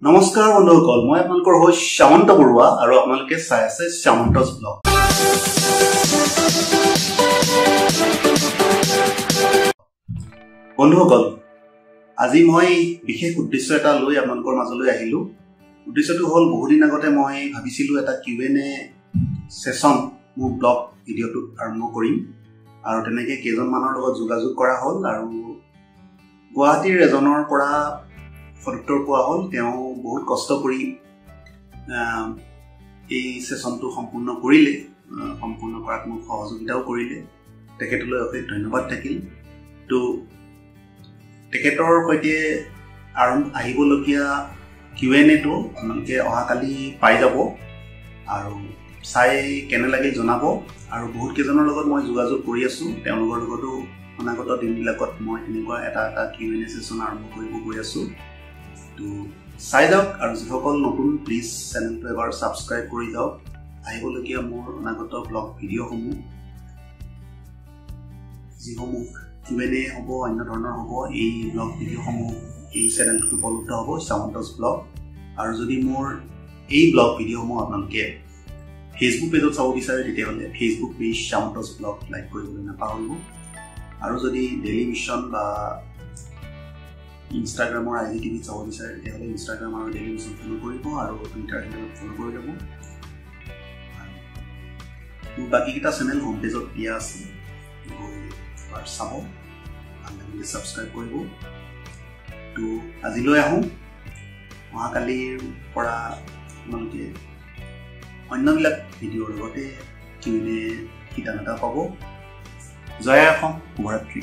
নমস্কাৰ বন্ধুসকল, মই আপোনালোকৰ হোষ্ট শ্যামন্ত বৰুৱা আৰু আপোনালোকে চাই আছে শ্যামন্তছ ব্লগ। বন্ধুসকল, আজি মই বিশেষ উদ্দেশ্য এটা লৈ আপোনালোকৰ মাজলৈ আহিলো। উদ্দেশ্যটো হ'ল বহুদিন আগতে মই ভাবিছিলো এটা Q&A সেশন মোৰ ব্লগ ভিডিঅ'টোত আৰম্ভ কৰিম আৰু তেনেকৈ কেইজনমানৰ লগত যোগাযোগ কৰা হ'ল আৰু গুৱাহাটীৰ এজনৰ পৰা ফটোৰ পোৱা হ'ল। তেওঁ বহুত কষ্ট কৰি এই সেশনটো সম্পূৰ্ণ কৰিলে, সম্পূৰ্ণ কৰাত মোক সহযোগিতাও কৰিলে। তেখেতলৈ অশেষ ধন্যবাদ থাকিল। তো তেখেতৰ সৈতে আহিবলগীয়া Q&Aটো আপোনালোকে অহাকালি পাই যাব আৰু চাই কেনে লাগিল জনাব। আৰু বহুত কেইজনৰ লগত মই যোগাযোগ কৰি আছোঁ, তেওঁলোকৰ লগতো অনাগত দিনবিলাকত মই এনেকুৱা এটা Q&A সেশন আৰম্ভ কৰিব গৈ আছোঁ। তো চাই যাওক আৰু যিসকল নতুন প্লিজ চেনেলটো এবাৰ ছাবস্ক্ৰাইব কৰি যাওক। আহিবলগীয়া মোৰ অনাগত ব্লগ ভিডিঅ'সমূহ যিসমূহ Q&A হ'ব, অন্য ধৰণৰ হ'ব, এই ব্লগ ভিডিঅ'সমূহ এই চেনেলটোত উপলব্ধ হ'ব, শ্যামন্তছ ব্লগ। আৰু যদি মোৰ এই ব্লগ ভিডিঅ'সমূহ আপোনালোকে ফেচবুক পেজত চাব বিচাৰে তেতিয়াহ'লে ফেচবুক পেজ শ্যামন্তছ ব্লগ লাইক কৰিবলৈ নাপাহৰিব। আৰু যদি ডেইলি মিছন বা ইনষ্টাগ্ৰামৰ IGTV চাব বিচাৰে তেতিয়াহ'লে ইনষ্টাগ্ৰাম আৰু ডেইলি মিছন ফ'ল' কৰিব আৰু টুইটাৰ হেণ্ডেলত ফ'ল' কৰি যাব। মোৰ বাকীকেইটা চেনেল হোম পেজত দিয়া আছে, এবাৰ চাব, ভাল লাগিলে ছাবস্ক্ৰাইব কৰিব। তো আজিলৈ আহোঁ। অহাকালিৰ পৰা আপোনালোকে অন্যবিলাক ভিডিঅ'ৰ লগতে Q&A শিতান এটা পাব। জয় অসম, শুভৰাত্ৰি।